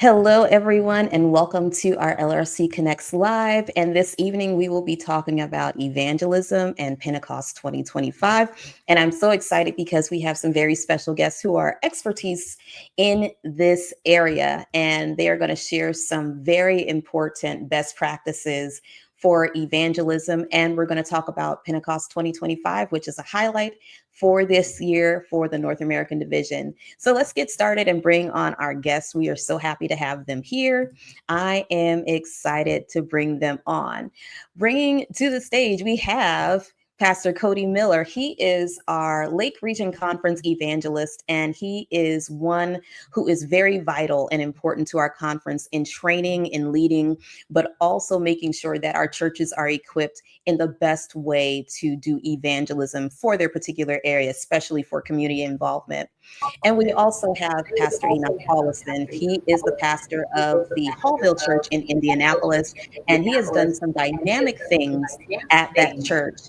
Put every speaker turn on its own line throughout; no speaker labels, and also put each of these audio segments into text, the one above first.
Hello, everyone, and welcome to our LRC Connects Live. And this evening, we will be talking about evangelism and Pentecost 2025. And I'm so excited because we have some very special guests who are expertise in this area, and they are going to share some very important best practices for evangelism. And we're going to talk about Pentecost 2025, which is a highlight for this year for the North American division. So let's get started and bring on our guests. We are so happy to have them here. I am excited to bring them on. Bringing to the stage, we have Pastor Cody Miller. He is our Lake Region Conference evangelist, and he is one who is very vital and important to our conference in training and leading, but also making sure that our churches are equipped in the best way to do evangelism for their particular area, especially for community involvement. And we also have Pastor Henoc Paulicin. He is the pastor of the Hallville Church in Indianapolis, and he has done some dynamic things at that church.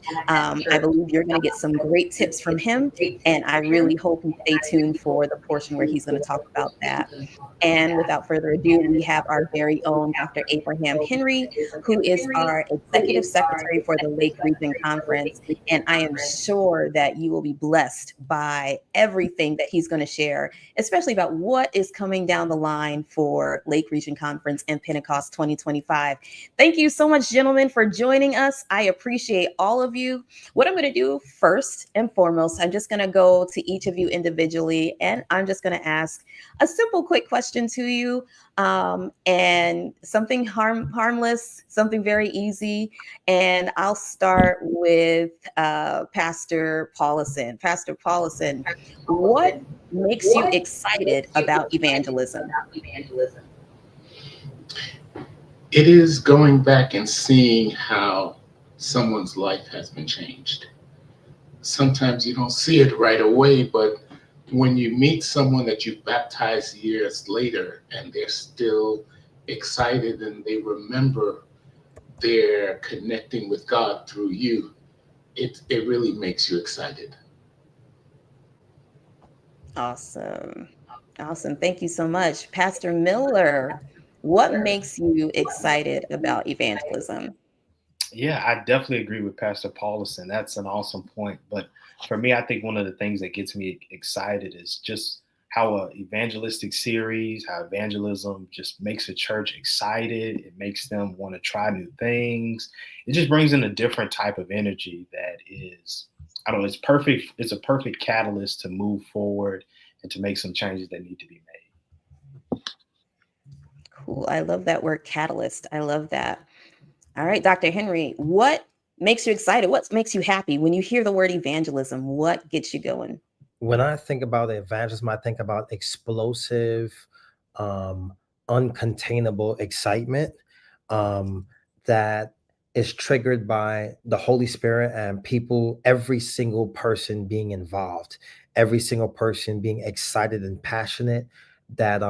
I believe you're going to get some great tips from him, and I really hope you stay tuned for the portion where he's going to talk about that. And without further ado, we have our very own Dr. Abraham Henry, who is our Executive Secretary for the Lake Region Conference. And I am sure that you will be blessed by everything that he's going to share, especially about what is coming down the line for Lake Region Conference and Pentecost 2025. Thank you so much, gentlemen, for joining us. I appreciate all of you. What I'm going to do first and foremost, I'm just going to go to each of you individually, and I'm just going to ask a simple, quick question to you, and something harmless, something very easy. And I'll start with Pastor Paulison. Pastor Paulison, what makes you excited about evangelism?
It is going back and seeing how someone's life has been changed. Sometimes you don't see it right away, but when you meet someone that you baptized years later and they're still excited and they remember they're connecting with God through you, it really makes you excited.
Awesome. Awesome. Thank you so much. Pastor Miller, what makes you excited about evangelism?
Yeah, I definitely agree with Pastor Paulison. That's an awesome point. But for me, I think one of the things that gets me excited is just how a evangelistic series, how evangelism just makes a church excited. It makes them want to try new things. It just brings in a different type of energy that is, I don't know, it's perfect. It's a perfect catalyst to move forward and to make some changes that need to be made.
Cool. I love that word catalyst. I love that. All right, Dr. Henry, what makes you excited? What makes you happy when you hear the word evangelism? What gets you going?
When I think about evangelism, I think about explosive, um, uncontainable excitement that is triggered by the Holy Spirit and people, every single person being involved, every single person being excited and passionate that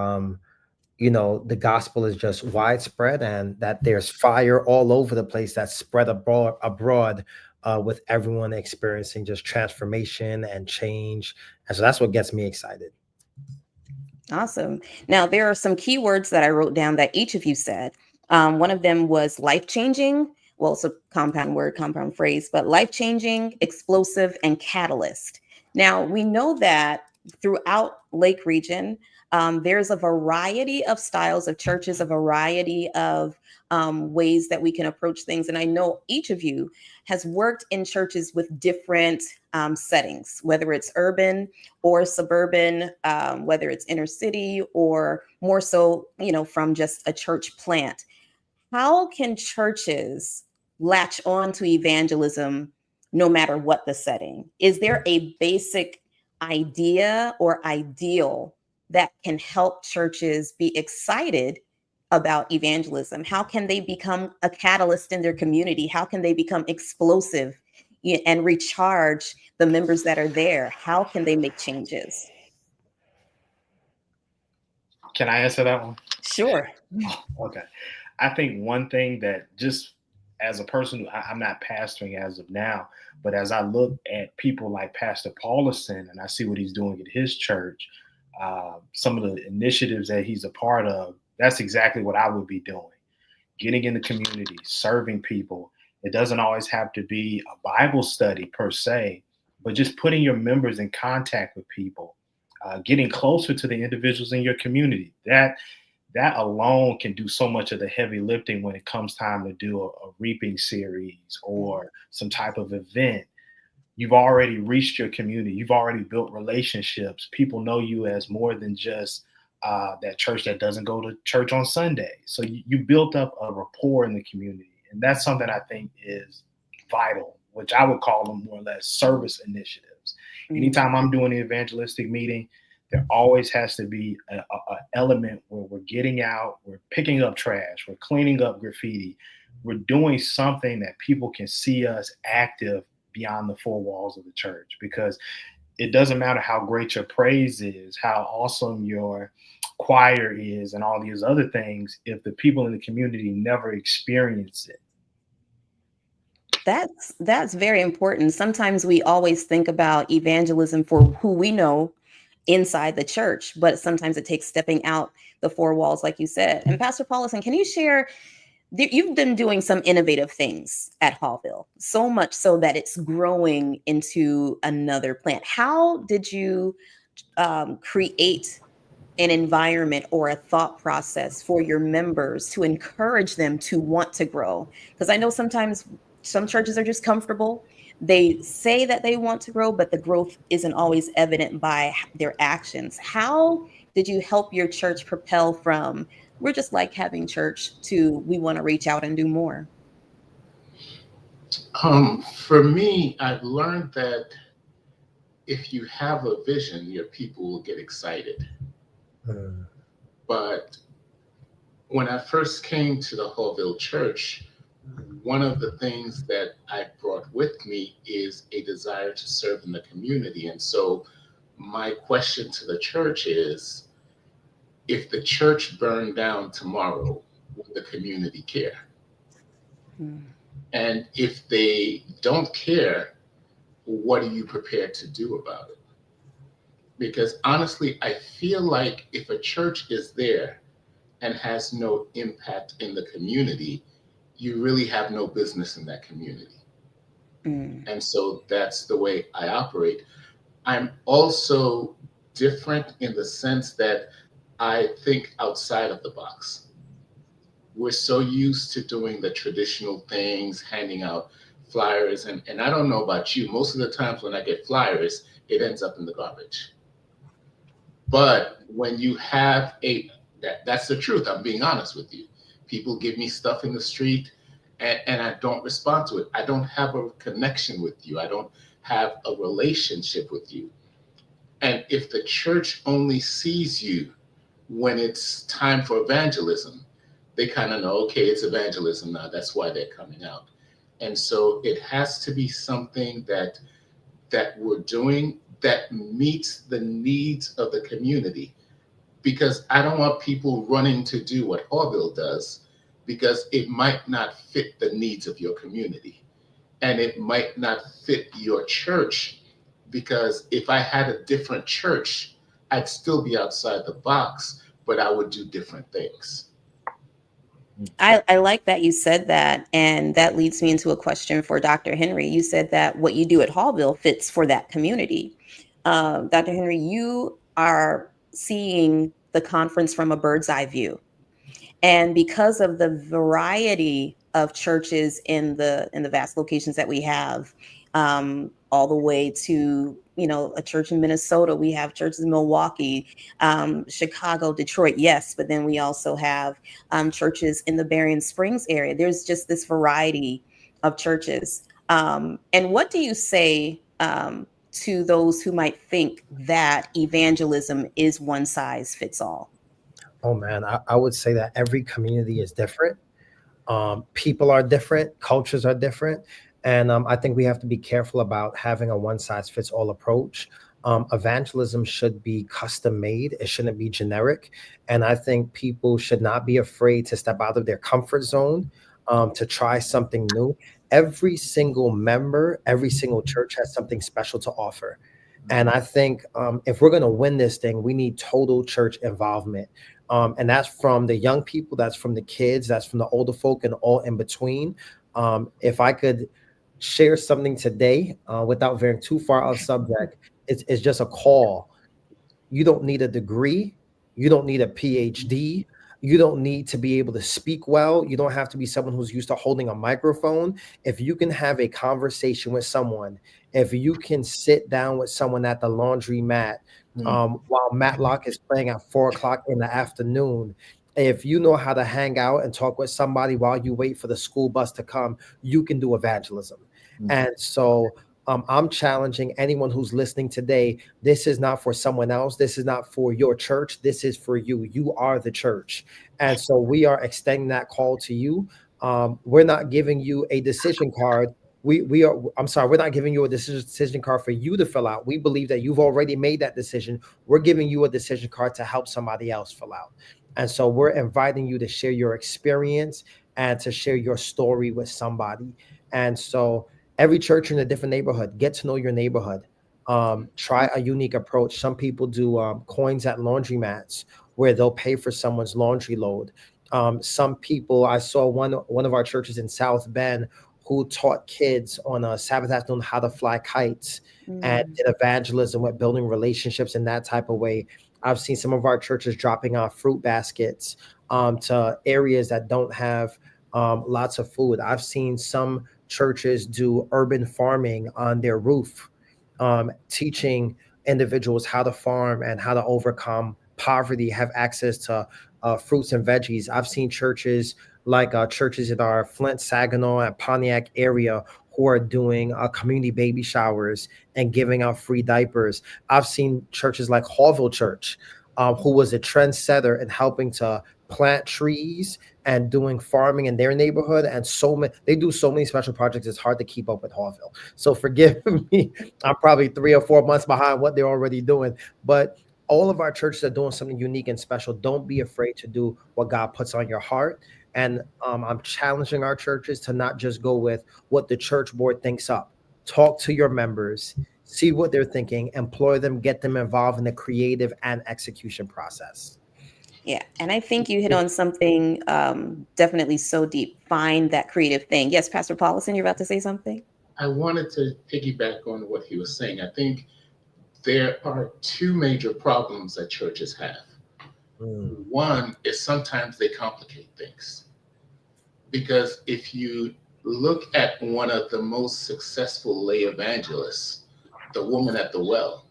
the gospel is just widespread and that there's fire all over the place that's spread abroad with everyone experiencing just transformation and change. And so that's what gets me excited.
Awesome. Now, there are some keywords that I wrote down that each of you said. One of them was life-changing. Well, it's a compound word, compound phrase, but life-changing, explosive, and catalyst. Now, we know that throughout Lake Region, there's a variety of styles of churches, a variety of ways that we can approach things. And I know each of you has worked in churches with different settings, whether it's urban or suburban, whether it's inner city or more so, from just a church plant. How can churches latch on to evangelism no matter what the setting? Is there a basic idea or ideal that can help churches be excited about evangelism? How can they become a catalyst in their community? How can they become explosive and recharge the members that are there? How can they make changes?
Can I answer that one?
Sure.
Okay. I think one thing that just as a person, I'm not pastoring as of now, but as I look at people like Pastor Paulison and I see what he's doing at his church, some of the initiatives that he's a part of, That's exactly what I would be doing. Getting in the community, serving people. It doesn't always have to be a Bible study per se, but just putting your members in contact with people, getting closer to the individuals in your community. That alone can do so much of the heavy lifting when it comes time to do a reaping series or some type of event. You've already reached your community. You've already built relationships. People know you as more than just that church that doesn't go to church on Sunday. So you built up a rapport in the community. And that's something I think is vital, which I would call them more or less service initiatives. Anytime I'm doing an evangelistic meeting, there always has to be a element where we're getting out, we're picking up trash, we're cleaning up graffiti, we're doing something that people can see us active beyond the four walls of the church. Because it doesn't matter how great your praise is, how awesome your choir is, and all these other things, if the people in the community never experience it.
That's very important. Sometimes we always think about evangelism for who we know inside the church, but sometimes it takes stepping out the four walls, like you said. And Pastor Paulison, can you share, you've been doing some innovative things at Hallville, so much so that it's growing into another plant. How did you create an environment or a thought process for your members to encourage them to want to grow? Because I know sometimes some churches are just comfortable. They say that they want to grow, but the growth isn't always evident by their actions. How did you help your church propel from we're just like having church to we want to reach out and do more?
For me, I've learned that if you have a vision, your people will get excited. But when I first came to the Hallville Church, one of the things that I brought with me is a desire to serve in the community. And so my question to the church is, if the church burned down tomorrow, would the community care? And if they don't care, what are you prepared to do about it? Because honestly, I feel like if a church is there and has no impact in the community, you really have no business in that community. And so that's the way I operate. I'm also different in the sense that I think outside of the box. We're so used to doing the traditional things, handing out flyers. And I don't know about you, most of the times when I get flyers, it ends up in the garbage. But when you have that's the truth. I'm being honest with you. People give me stuff in the street and I don't respond to it. I don't have a connection with you. I don't have a relationship with you. And if the church only sees you when it's time for evangelism, they kind of know, okay, it's evangelism now. That's why they're coming out. And so it has to be something that we're doing that meets the needs of the community. Because I don't want people running to do what Hallville does, because it might not fit the needs of your community. And it might not fit your church, because if I had a different church, I'd still be outside the box, but I would do different things.
I like that you said that. And that leads me into a question for Dr. Henry. You said that what you do at Hallville fits for that community. Dr. Henry, you are seeing the conference from a bird's eye view. And because of the variety of churches in the vast locations that we have, all the way to, a church in Minnesota, we have churches in Milwaukee, Chicago, Detroit, yes, but then we also have churches in the Berrien Springs area. There's just this variety of churches. And what do you say to those who might think that evangelism is one size fits all?
Oh man, I would say that every community is different. People are different, cultures are different. And I think we have to be careful about having a one size fits all approach. Evangelism should be custom made. It shouldn't be generic. And I think people should not be afraid to step out of their comfort zone, to try something new. Every single member, every single church has something special to offer. And I think if we're going to win this thing, we need total church involvement. And that's from the young people, that's from the kids, that's from the older folk, and all in between. If I could share something today without veering too far off subject, it's just a call. You don't need a degree. You don't need a PhD. You don't need to be able to speak well. You don't have to be someone who's used to holding a microphone. If you can have a conversation with someone, if you can sit down with someone at the laundromat while Matlock is playing at 4 o'clock in the afternoon, if you know how to hang out and talk with somebody while you wait for the school bus to come, you can do evangelism. And so I'm challenging anyone who's listening today. This is not for someone else. This is not for your church. This is for you. You are the church. And so we are extending that call to you. We're not giving you a decision card. I'm sorry, we're not giving you a decision card for you to fill out. We believe that you've already made that decision. We're giving you a decision card to help somebody else fill out. And so we're inviting you to share your experience and to share your story with somebody. And so every church in a different neighborhood, get to know your neighborhood. Try a unique approach. Some people do coins at laundromats where they'll pay for someone's laundry load. Some people, I saw one of our churches in South Bend who taught kids on a Sabbath afternoon how to fly kites and did evangelism with building relationships in that type of way. I've seen some of our churches dropping off fruit baskets to areas that don't have lots of food. I've seen some churches do urban farming on their roof, teaching individuals how to farm and how to overcome poverty, have access to fruits and veggies. I've seen churches like churches in our Flint, Saginaw, and Pontiac area who are doing community baby showers and giving out free diapers. I've seen churches like Hallville Church, who was a trendsetter in helping to plant trees and doing farming in their neighborhood. And they do so many special projects. It's hard to keep up with Hallville. So forgive me. I'm probably 3 or 4 months behind what they're already doing. But all of our churches are doing something unique and special. Don't be afraid to do what God puts on your heart. And I'm challenging our churches to not just go with what the church board thinks up. Talk to your members, see what they're thinking, employ them, get them involved in the creative and execution process.
Yeah, and I think you hit on something definitely so deep. Find that creative thing. Yes, Pastor Paulison, you're about to say something?
I wanted to piggyback on what he was saying. I think there are two major problems that churches have. One is sometimes they complicate things. Because if you look at one of the most successful lay evangelists, the woman at the well,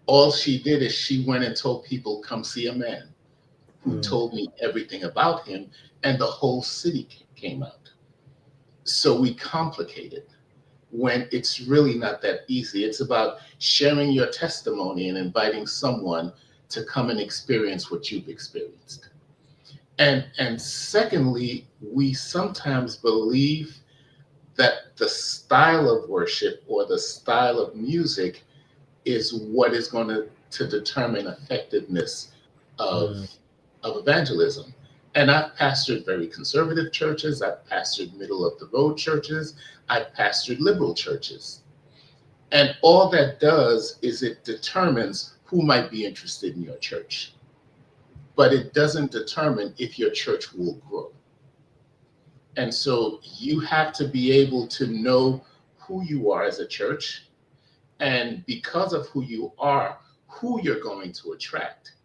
all she did is she went and told people, come see a man who told me everything about him, and the whole city came out. So we complicate it when it's really not that easy. It's about sharing your testimony and inviting someone to come and experience what you've experienced. And secondly, we sometimes believe that the style of worship or the style of music is what is going to determine effectiveness of evangelism. And I've pastored very conservative churches. I've pastored middle of the road churches. I've pastored liberal churches. And all that does is it determines who might be interested in your church. But it doesn't determine if your church will grow. And so you have to be able to know who you are as a church, and because of who you are, who you're going to attract,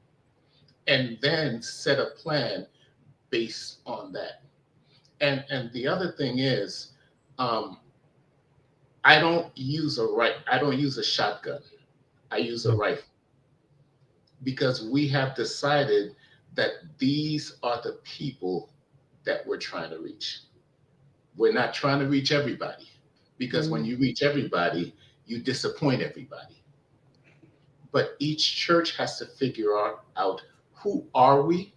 and then set a plan based on that. And the other thing is, I don't use a shotgun. I use a rifle, because we have decided that these are the people that we're trying to reach. We're not trying to reach everybody, because when you reach everybody, you disappoint everybody. But each church has to figure out who are we,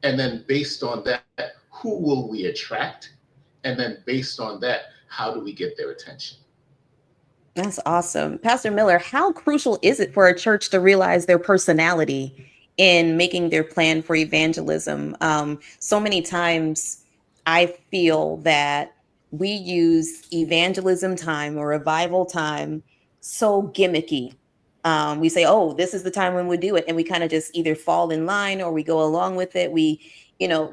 and then based on that, who will we attract? And then based on that, how do we get their attention?
That's awesome. Pastor Miller, how crucial is it for a church to realize their personality in making their plan for evangelism? So many times I feel that we use evangelism time or revival time so gimmicky. We say, oh, this is the time when we do it. And we kind of just either fall in line or we go along with it.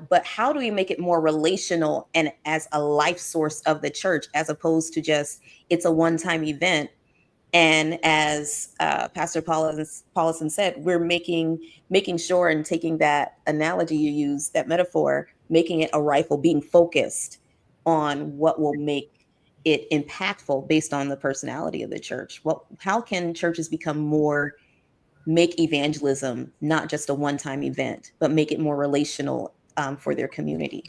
But how do we make it more relational and as a life source of the church, as opposed to just, it's a one-time event. And as Pastor Paulison said, we're making sure, and taking that analogy you use, that metaphor, making it a rifle, being focused on what will make it impactful based on the personality of the church. How can churches make evangelism not just a one-time event, but make it more relational for their community?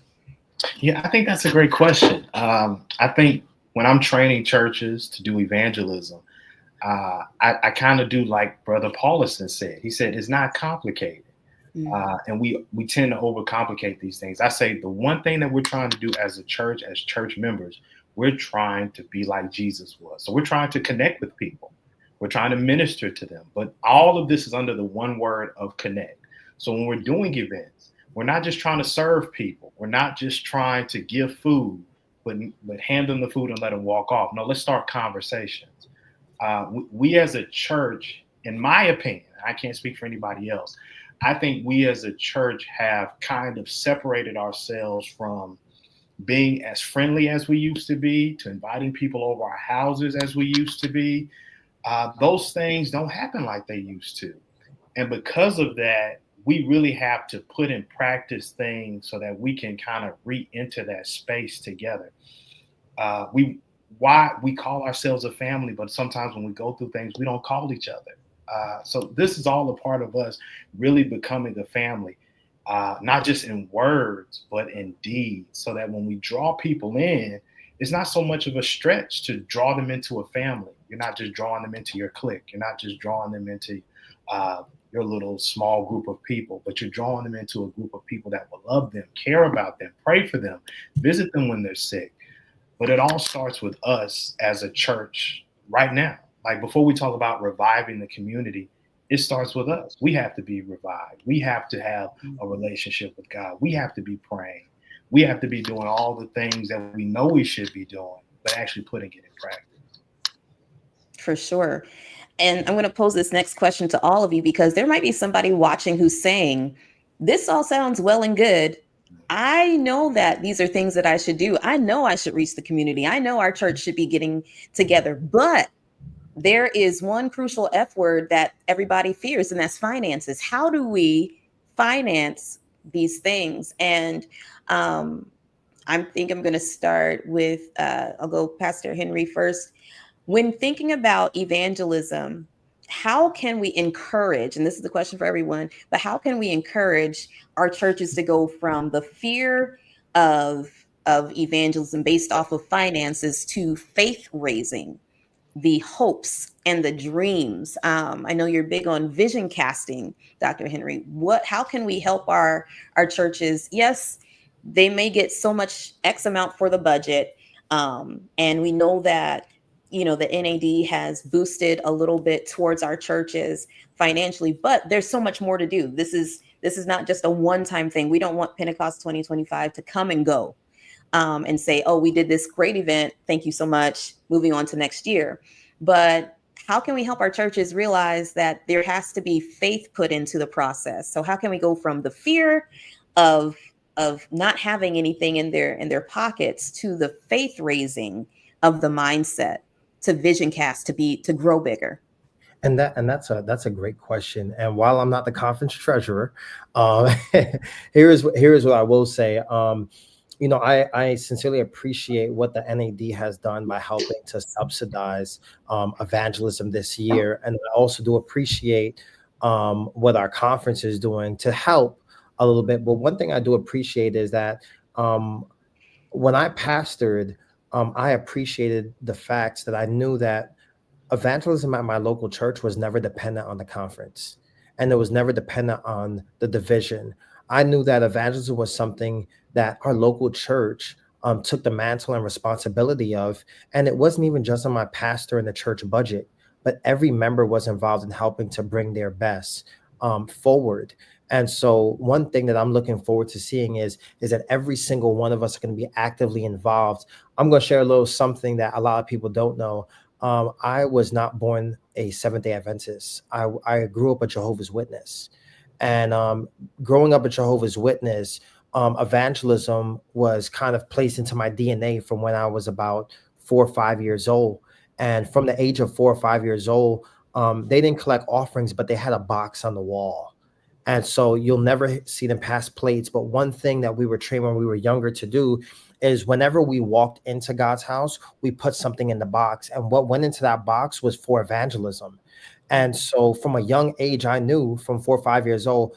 Yeah, I think that's a great question. I think when I'm training churches to do evangelism, I kind of do like Brother Paulison said. He said it's not complicated. And we tend to overcomplicate these things. I say the one thing that we're trying to do as a church, as church members, we're trying to be like Jesus was. So we're trying to connect with people. We're trying to minister to them. But all of this is under the one word of connect. So when we're doing events, we're not just trying to serve people. We're not just trying to give food, but hand them the food and let them walk off. No, let's start conversations. We as a church, in my opinion, I can't speak for anybody else, I think we as a church have kind of separated ourselves from being as friendly as we used to be, to inviting people over our houses as we used to be. Those things don't happen like they used to. And because of that, we really have to put in practice things so that we can kind of re-enter that space together. We call ourselves a family, but sometimes when we go through things, we don't call each other. So this is all a part of us really becoming a family, not just in words, but in deeds, so that when we draw people in, it's not so much of a stretch to draw them into a family. You're not just drawing them into your clique. You're not just drawing them into your little small group of people, but you're drawing them into a group of people that will love them, care about them, pray for them, visit them when they're sick. But it all starts with us as a church right now. Like before we talk about reviving the community, it starts with us. We have to be revived. We have to have a relationship with God. We have to be praying. We have to be doing all the things that we know we should be doing, but actually putting it in practice.
For sure. And I'm going to pose this next question to all of you, because there might be somebody watching who's saying, this all sounds well and good. I know that these are things that I should do. I know I should reach the community. I know our church should be getting together, but there is one crucial F word that everybody fears, and that's finances. How do we finance these things? And I think I'm going to start with, I'll go Pastor Henry first. When thinking about evangelism, how can we encourage, and this is the question for everyone, but how can we encourage our churches to go from the fear of evangelism based off of finances to faith raising, the hopes and the dreams? I know you're big on vision casting, Dr. Henry. How can we help our churches? Yes, they may get so much X amount for the budget. And we know that, the NAD has boosted a little bit towards our churches financially, but there's so much more to do. This is not just a one-time thing. We don't want Pentecost 2025 to come and go and say, oh, we did this great event, thank you so much, moving on to next year. But how can we help our churches realize that there has to be faith put into the process? So how can we go from the fear of not having anything in their pockets to the faith raising of the mindset, to vision cast, to grow bigger?
And that's a great question. And while I'm not the conference treasurer, here's what I will say. I sincerely appreciate what the NAD has done by helping to subsidize evangelism this year. And I also do appreciate what our conference is doing to help a little bit. But one thing I do appreciate is that when I pastored, I appreciated the facts that I knew that evangelism at my local church was never dependent on the conference, and it was never dependent on the division. I knew that evangelism was something that our local church took the mantle and responsibility of. And it wasn't even just on my pastor and the church budget, but every member was involved in helping to bring their best forward. And so one thing that I'm looking forward to seeing is that every single one of us are going to be actively involved. I'm going to share a little something that a lot of people don't know. I was not born a Seventh-day Adventist. I grew up a Jehovah's Witness. And growing up a Jehovah's Witness, evangelism was kind of placed into my DNA from when I was about 4 or 5 years old. And from the age of 4 or 5 years old, they didn't collect offerings, but they had a box on the wall. And so you'll never see them pass plates. But one thing that we were trained when we were younger to do is whenever we walked into God's house, we put something in the box. And what went into that box was for evangelism. And so from a young age, I knew from 4 or 5 years old,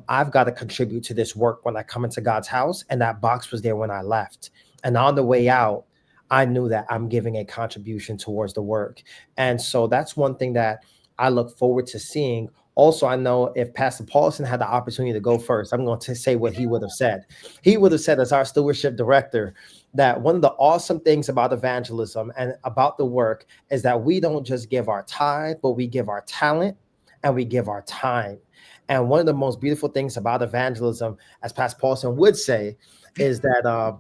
I've got to contribute to this work when I come into God's house. And that box was there when I left. And on the way out, I knew that I'm giving a contribution towards the work. And so that's one thing that I look forward to seeing. Also, I know if Pastor Paulison had the opportunity to go first, I'm going to say what he would have said. He would have said, as our stewardship director, that one of the awesome things about evangelism and about the work is that we don't just give our tithe, but we give our talent and we give our time. And one of the most beautiful things about evangelism, as Pastor Paulison would say, is that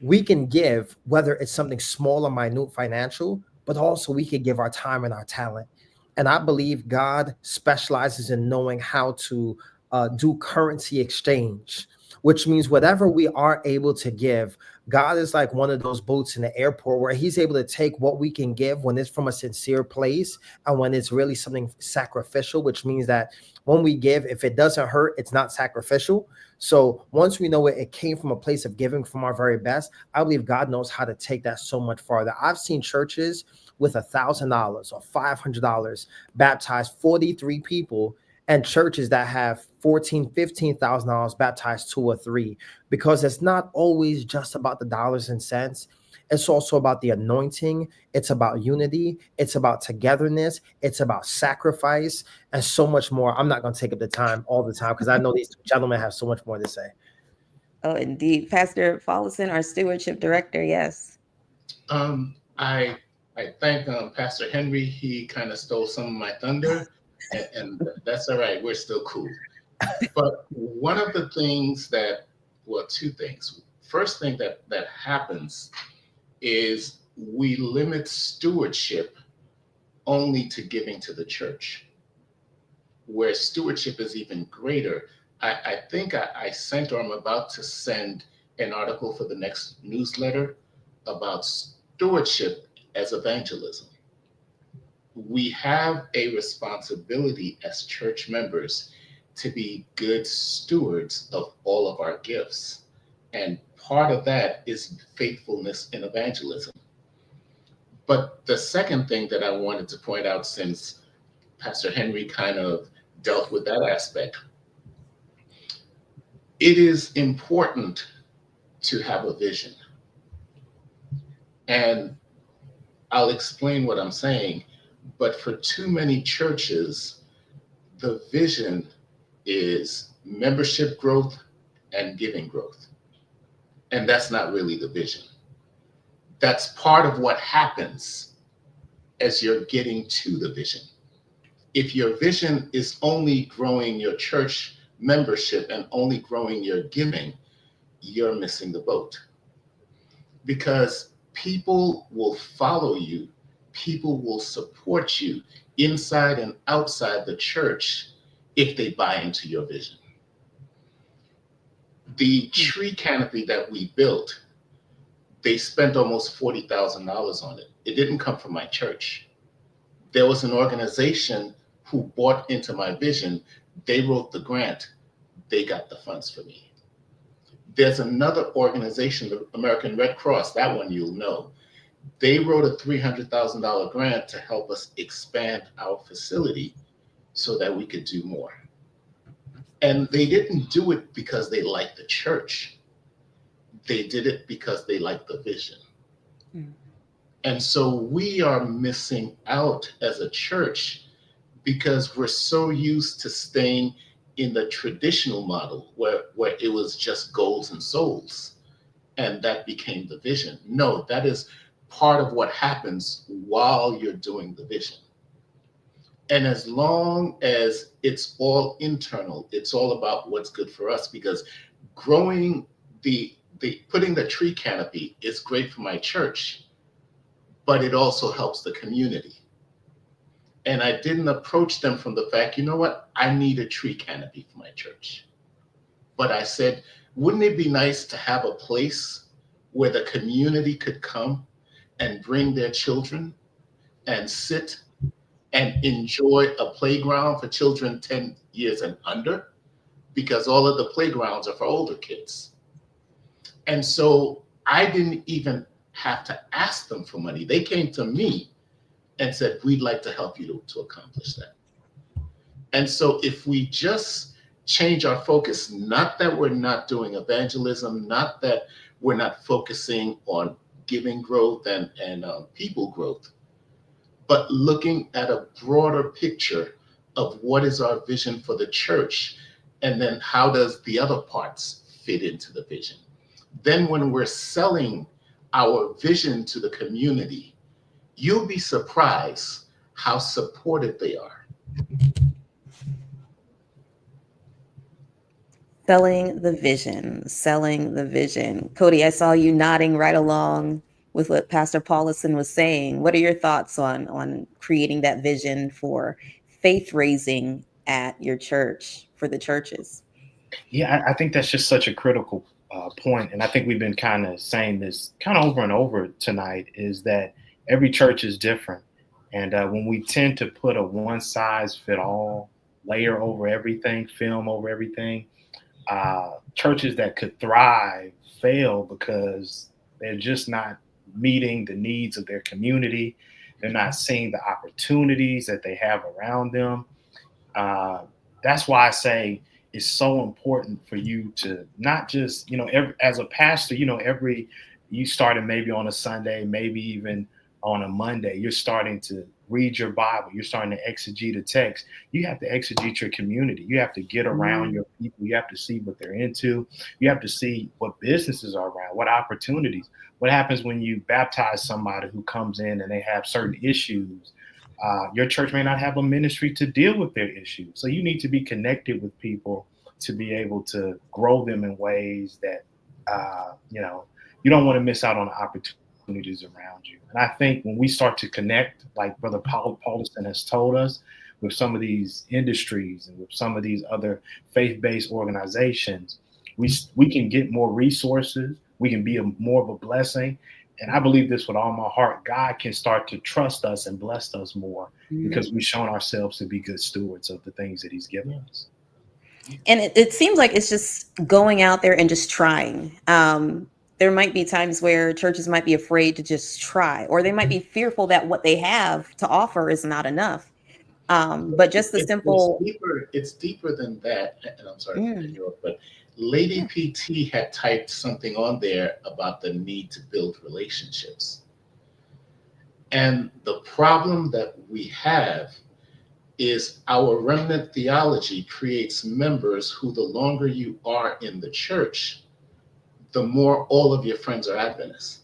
we can give, whether it's something small or minute financial, but also we can give our time and our talent. And I believe God specializes in knowing how to do currency exchange, which means whatever we are able to give, God is like one of those boats in the airport where he's able to take what we can give when it's from a sincere place and when it's really something sacrificial, which means that when we give, if it doesn't hurt, it's not sacrificial. So once we know it came from a place of giving from our very best, I believe God knows how to take that so much farther. I've seen churches with $1,000 or $500 baptize 43 people, and churches that have $14,000-$15,000 baptized 2 or 3, because it's not always just about the dollars and cents. It's also about the anointing. It's about unity. It's about togetherness. It's about sacrifice and so much more. I'm not going to take up the time all the time because I know these two gentlemen have so much more to say.
Oh, indeed. Pastor Paulison, our stewardship director. Yes.
I thank Pastor Henry. He kind of stole some of my thunder, and that's all right. We're still cool. But one of the things two things. First thing that happens is we limit stewardship only to giving to the church, where stewardship is even greater. I think I sent, or I'm about to send, an article for the next newsletter about stewardship as evangelism. We have a responsibility as church members to be good stewards of all of our gifts. And part of that is faithfulness in evangelism. But the second thing that I wanted to point out, since Pastor Henry kind of dealt with that aspect, it is important to have a vision. And I'll explain what I'm saying, but for too many churches, the vision is membership growth and giving growth. And that's not really the vision. That's part of what happens as you're getting to the vision. If your vision is only growing your church membership and only growing your giving, you're missing the boat. Because people will follow you, people will support you inside and outside the church if they buy into your vision. The tree canopy that we built, they spent almost $40,000 on it. It didn't come from my church. There was an organization who bought into my vision. They wrote the grant. They got the funds for me. There's another organization, the American Red Cross, that one you'll know. They wrote a $300,000 grant to help us expand our facility so that we could do more. And they didn't do it because they liked the church. They did it because they liked the vision. Mm. And so we are missing out as a church because we're so used to staying in the traditional model where it was just goals and souls, and that became the vision. No, that is part of what happens while you're doing the vision. And as long as it's all internal, it's all about what's good for us, because growing putting the tree canopy is great for my church, but it also helps the community. And I didn't approach them from the fact, you know what, I need a tree canopy for my church. But I said, wouldn't it be nice to have a place where the community could come and bring their children and sit and enjoy a playground for children 10 years and under? Because all of the playgrounds are for older kids. And so I didn't even have to ask them for money. They came to me and said, we'd like to help you to accomplish that. And so if we just change our focus, not that we're not doing evangelism, not that we're not focusing on giving growth and people growth, but looking at a broader picture of what is our vision for the church, and then how does the other parts fit into the vision. Then when we're selling our vision to the community, you'll be surprised how supportive they are.
Selling the vision. Cody, I saw you nodding right along with what Pastor Paulison was saying. What are your thoughts on creating that vision for faith raising at your church, for the churches?
Yeah, I think that's just such a critical point. And I think we've been kind of saying this kind of over and over tonight, is that every church is different. And when we tend to put a one size fit all layer over everything, film over everything, churches that could thrive fail because they're just not meeting the needs of their community. They're not seeing the opportunities that they have around them. That's why I say it's so important for you to not just, as a pastor, you started maybe on a Sunday, maybe even on a Monday, you're starting to read your Bible, you're starting to exegete a text. You have to exegete your community. You have to get around your people. You have to see what they're into. You have to see what businesses are around, what opportunities. What happens when you baptize somebody who comes in and they have certain issues? Your church may not have a ministry to deal with their issues. So you need to be connected with people to be able to grow them in ways that, you don't want to miss out on the opportunities around you. And I think when we start to connect, like Brother Paulison has told us, with some of these industries and with some of these other faith-based organizations, we can get more resources. We can be more of a blessing. And I believe this with all my heart. God can start to trust us and bless us more because we've shown ourselves to be good stewards of the things that he's given us.
And it seems like it's just going out there and just trying. There might be times where churches might be afraid to just try, or they might be fearful that what they have to offer is not enough. But just the simple.
It's deeper than that. And I'm sorry to interrupt, but Lady PT had typed something on there about the need to build relationships. And the problem that we have is our remnant theology creates members who, the longer you are in the church, the more all of your friends are Adventists.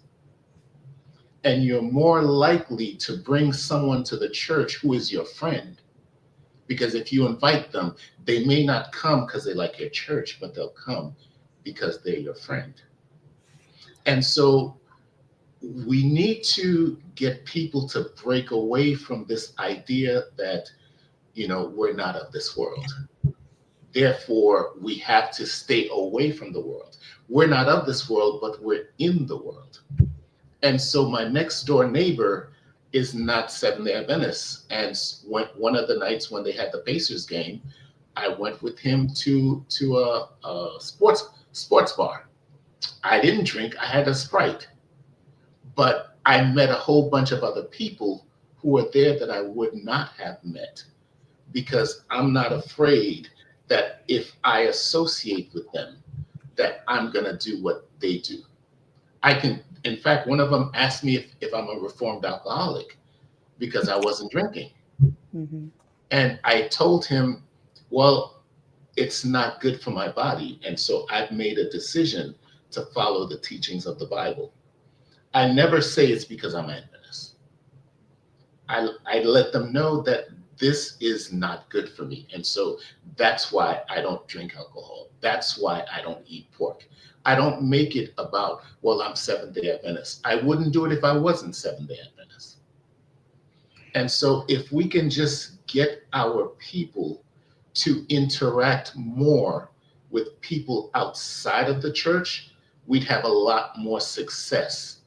And you're more likely to bring someone to the church who is your friend. Because if you invite them, they may not come because they like your church, but they'll come because they're your friend. And so we need to get people to break away from this idea that, we're not of this world. Therefore, we have to stay away from the world. We're not of this world, but we're in the world. And so my next door neighbor is not Seventh-day Adventist. And one of the nights when they had the Pacers game, I went with him to a sports bar. I didn't drink, I had a Sprite. But I met a whole bunch of other people who were there that I would not have met, because I'm not afraid that if I associate with them, that I'm gonna do what they do. In fact, one of them asked me if I'm a reformed alcoholic because I wasn't drinking.
Mm-hmm.
And I told him, well, it's not good for my body. And so I've made a decision to follow the teachings of the Bible. I never say it's because I'm Adventist. I let them know that this is not good for me. And so that's why I don't drink alcohol. That's why I don't eat pork. I don't make it about, well, I'm Seventh-day Adventist. I wouldn't do it if I wasn't Seventh-day Adventist. And so if we can just get our people to interact more with people outside of the church, we'd have a lot more success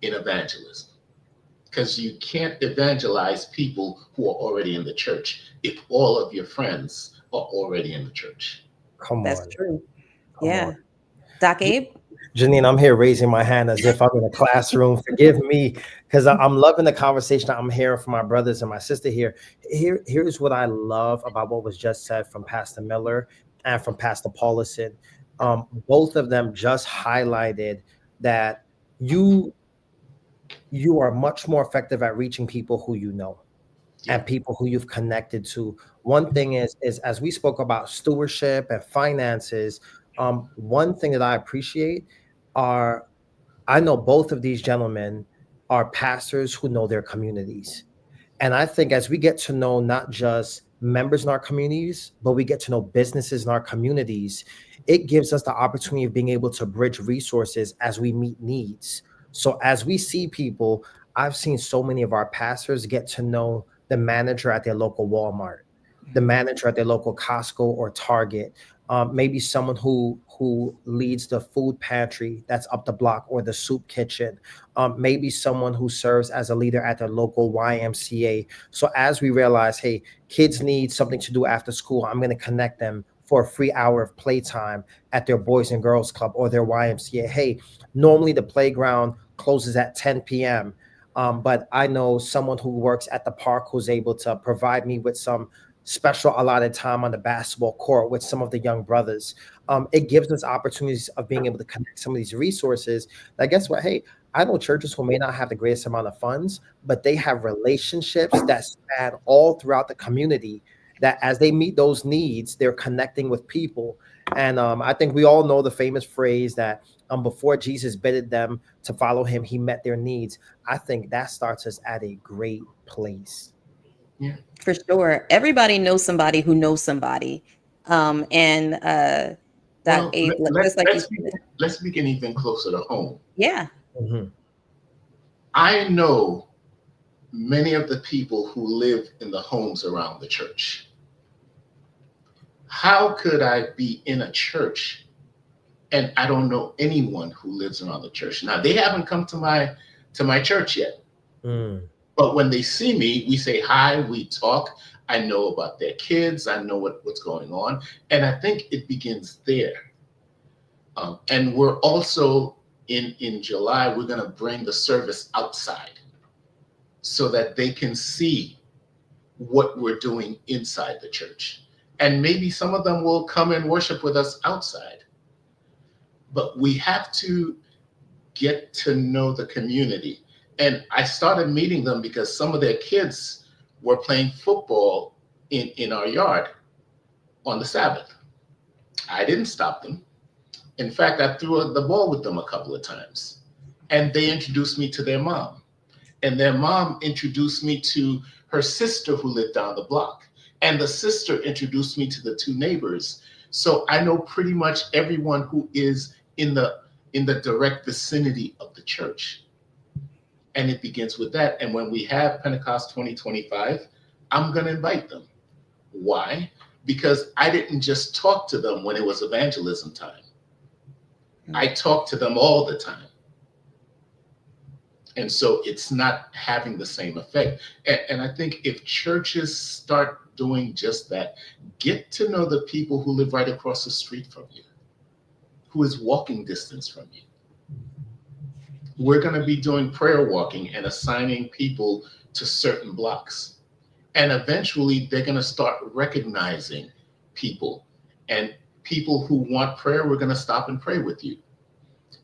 in evangelism. Because you can't evangelize people who are already in the church if all of your friends are already in the church.
Come
That's
on.
true.
Come
Yeah.
on.
Doc Abe?
Janine, I'm here raising my hand as if I'm in a classroom. Forgive me, because I'm loving the conversation I'm hearing from my brothers and my sister here. Here's what I love about what was just said from Pastor Miller and from Pastor Paulison. Both of them just highlighted that you are much more effective at reaching people who you know
Yeah.
and people who you've connected to. One thing is as we spoke about stewardship and finances, one thing that I appreciate are, I know both of these gentlemen are pastors who know their communities. And I think as we get to know not just members in our communities, but we get to know businesses in our communities, it gives us the opportunity of being able to bridge resources as we meet needs. So as we see people, I've seen so many of our pastors get to know the manager at their local Walmart, the manager at their local Costco or Target, maybe someone who leads the food pantry that's up the block or the soup kitchen, maybe someone who serves as a leader at their local YMCA. So as we realize, hey, kids need something to do after school, I'm going to connect them for a free hour of playtime at their Boys and Girls Club or their YMCA. Hey, normally the playground closes at 10 p.m. But I know someone who works at the park who's able to provide me with some special allotted time on the basketball court with some of the young brothers. It gives us opportunities of being able to connect some of these resources. That guess what? Hey, I know churches who may not have the greatest amount of funds, but they have relationships that span all throughout the community, that as they meet those needs, they're connecting with people. And I think we all know the famous phrase that before Jesus bidded them to follow him, he met their needs. I think that starts us at a great place.
Yeah.
For sure. Everybody knows somebody who knows somebody. And Doc
Well,
Abe, just like you said.
let's begin even closer to home.
Yeah.
Mhm.
I know many of the people who live in the homes around the church. How could I be in a church and I don't know anyone who lives around the church? Now, they haven't come to my church yet.
Mm.
But when they see me, we say hi, we talk. I know about their kids. I know what's going on. And I think it begins there. And we're also in July, we're going to bring the service outside so that they can see what we're doing inside the church. And maybe some of them will come and worship with us outside. But we have to get to know the community. And I started meeting them because some of their kids were playing football in our yard on the Sabbath. I didn't stop them. In fact, I threw the ball with them a couple of times. And they introduced me to their mom. And their mom introduced me to her sister who lived down the block. And the sister introduced me to the two neighbors. So I know pretty much everyone who is in the direct vicinity of the church. And it begins with that. And when we have Pentecost 2025, I'm going to invite them. Why? Because I didn't just talk to them when it was evangelism time. I talk to them all the time. And so it's not having the same effect. And I think if churches start doing just that, get to know the people who live right across the street from you, who is walking distance from you. We're going to be doing prayer walking and assigning people to certain blocks. And eventually they're going to start recognizing people, and people who want prayer, we're going to stop and pray with you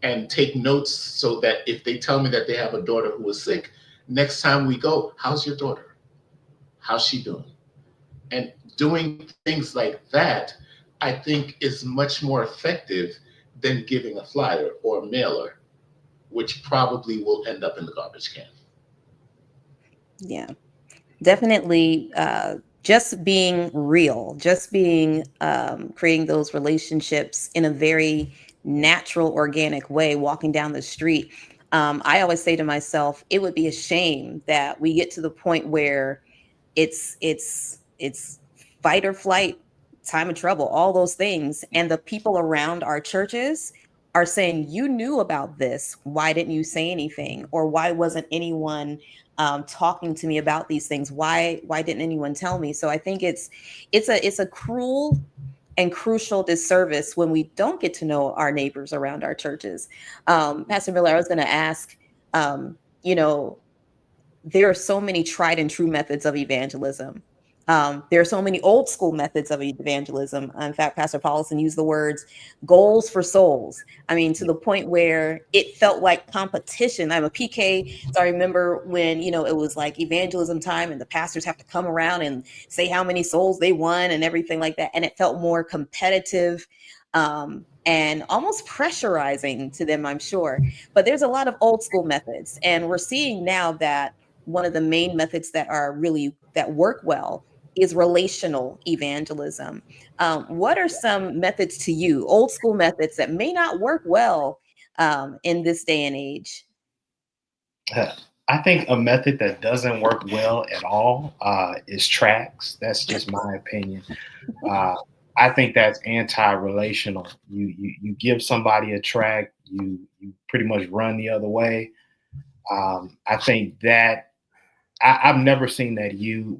and take notes so that if they tell me that they have a daughter who is sick, next time we go, how's your daughter? How's she doing? And doing things like that, I think is much more effective than giving a flyer or a mailer, which probably will end up in the garbage can.
Yeah, definitely. Just being real, just being creating those relationships in a very natural, organic way, walking down the street. I always say to myself, it would be a shame that we get to the point where it's fight or flight, time of trouble, all those things. And the people around our churches are saying, you knew about this. Why didn't you say anything? Or why wasn't anyone talking to me about these things? Why didn't anyone tell me? So I think it's a cruel and crucial disservice when we don't get to know our neighbors around our churches. Pastor Miller, I was going to ask, you know, there are so many tried and true methods of evangelism. There are so many old school methods of evangelism. In fact, Pastor Paulison used the words goals for souls. I mean, to the point where it felt like competition. I'm a PK, so I remember when, it was like evangelism time and the pastors have to come around and say how many souls they won and everything like that. And it felt more competitive and almost pressurizing to them, I'm sure. But there's a lot of old school methods. And we're seeing now that one of the main methods that work well is relational evangelism. What are some methods to you, old school methods that may not work well in this day and age?
I think a method that doesn't work well at all is tracts. That's just my opinion. I think that's anti-relational. You give somebody a tract, you pretty much run the other way. I think that I've never seen that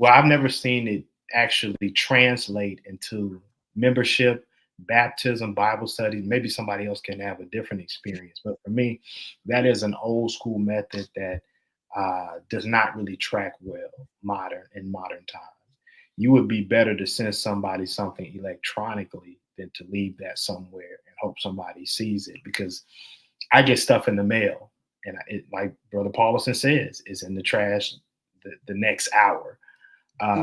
I've never seen it actually translate into membership, baptism, Bible study. Maybe somebody else can have a different experience. But for me, that is an old school method that does not really track well in modern times. You would be better to send somebody something electronically than to leave that somewhere and hope somebody sees it, because I get stuff in the mail and like Brother Paulison says, it's in the trash the next hour.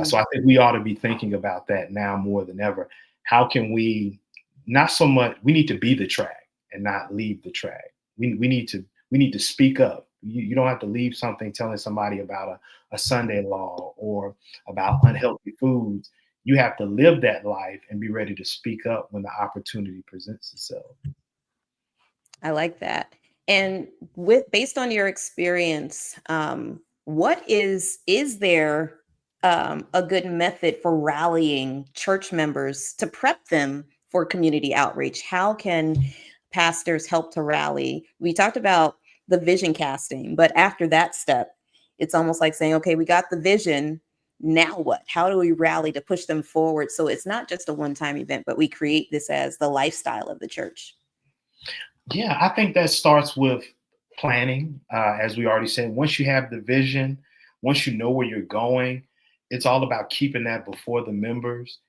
So I think we ought to be thinking about that now more than ever. How can we we need to be the track and not leave the track. We need to speak up. You don't have to leave something telling somebody about a Sunday law or about unhealthy foods. You have to live that life and be ready to speak up when the opportunity presents itself.
I like that. And based on your experience, is there a good method for rallying church members to prep them for community outreach? How can pastors help to rally? We talked about the vision casting, but after that step, it's almost like saying, okay, we got the vision. Now what? How do we rally to push them forward? So it's not just a one-time event, but we create this as the lifestyle of the church.
Yeah, I think that starts with planning. As we already said, once you have the vision, once you know where you're going, it's all about keeping that before the members.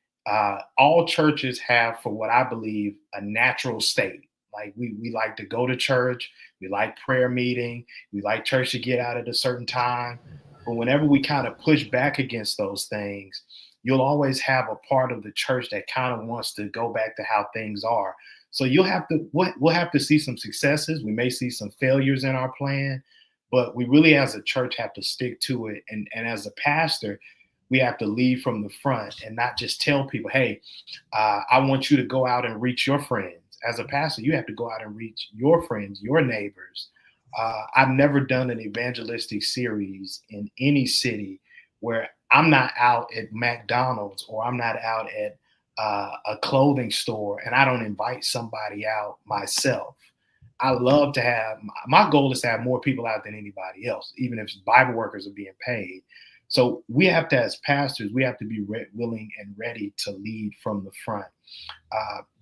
All churches have, for what I believe, a natural state. Like we like to go to church, we like prayer meeting, we like church to get out at a certain time. But whenever we kind of push back against those things, you'll always have a part of the church that kind of wants to go back to how things are. So we'll have to see some successes. We may see some failures in our plan, but we really as a church have to stick to it. And as a pastor, we have to lead from the front and not just tell people, hey, I want you to go out and reach your friends. As a pastor, you have to go out and reach your friends, your neighbors. I've never done an evangelistic series in any city where I'm not out at McDonald's or I'm not out at a clothing store and I don't invite somebody out myself. I love to my goal is to have more people out than anybody else, even if Bible workers are being paid. So we have to, as pastors, we have to be willing and ready to lead from the front.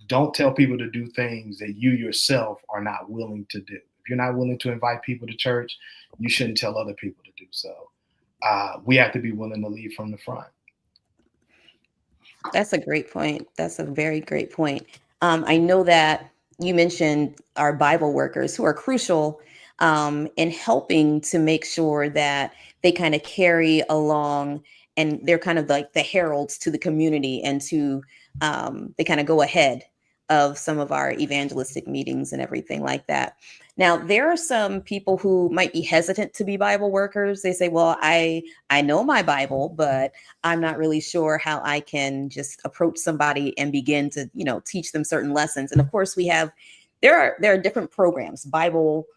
Don't tell people to do things that you yourself are not willing to do. If you're not willing to invite people to church, you shouldn't tell other people to do so. We have to be willing to lead from the front.
That's a great point. That's a very great point. I know that you mentioned our Bible workers who are crucial in helping to make sure that they kind of carry along and they're kind of like the heralds to the community and they kind of go ahead of some of our evangelistic meetings and everything like that. Now, there are some people who might be hesitant to be Bible workers. They say, well, I know my Bible, but I'm not really sure how I can just approach somebody and begin to, teach them certain lessons. And of course, there are different programs, Bible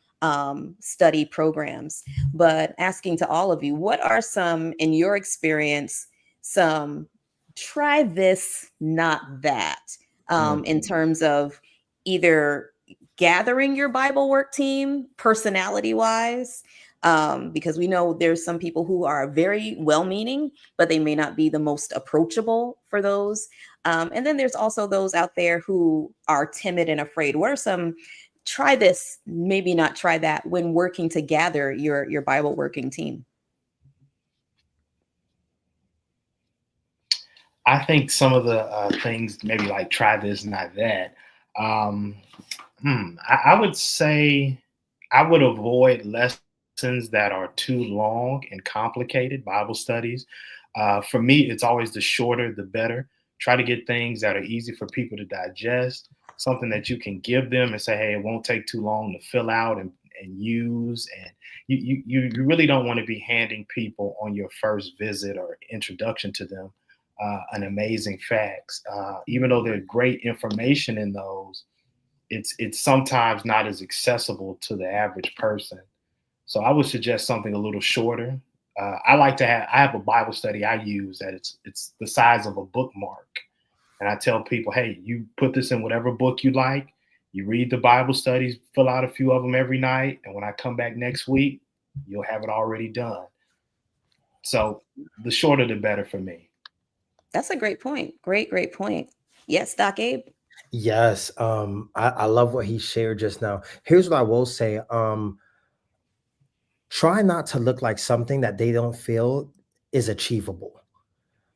study programs. But asking to all of you, what are some, in your experience, some try this, not that, in terms of either gathering your Bible work team personality wise? Because we know there's some people who are very well-meaning, but they may not be the most approachable for those. And then there's also those out there who are timid and afraid. What are some try this, maybe not try that, when working to gather your Bible working team?
I think some of the things, maybe like try this, not that. I would say I would avoid lessons that are too long and complicated, Bible studies. For me, it's always the shorter, the better. Try to get things that are easy for people to digest, something that you can give them and say, hey, it won't take too long to fill out and use. And you really don't want to be handing people on your first visit or introduction to them an amazing facts. Even though there's great information in those, it's sometimes not as accessible to the average person. So I would suggest something a little shorter. I have a Bible study I use that it's the size of a bookmark. And I tell people, hey, you put this in whatever book you like. You read the Bible studies, fill out a few of them every night. And when I come back next week, you'll have it already done. So the shorter, the better for me.
That's a great point. Great point. Yes, Doc Abe.
Yes. I love what he shared just now. Here's what I will say. Try not to look like something that they don't feel is achievable.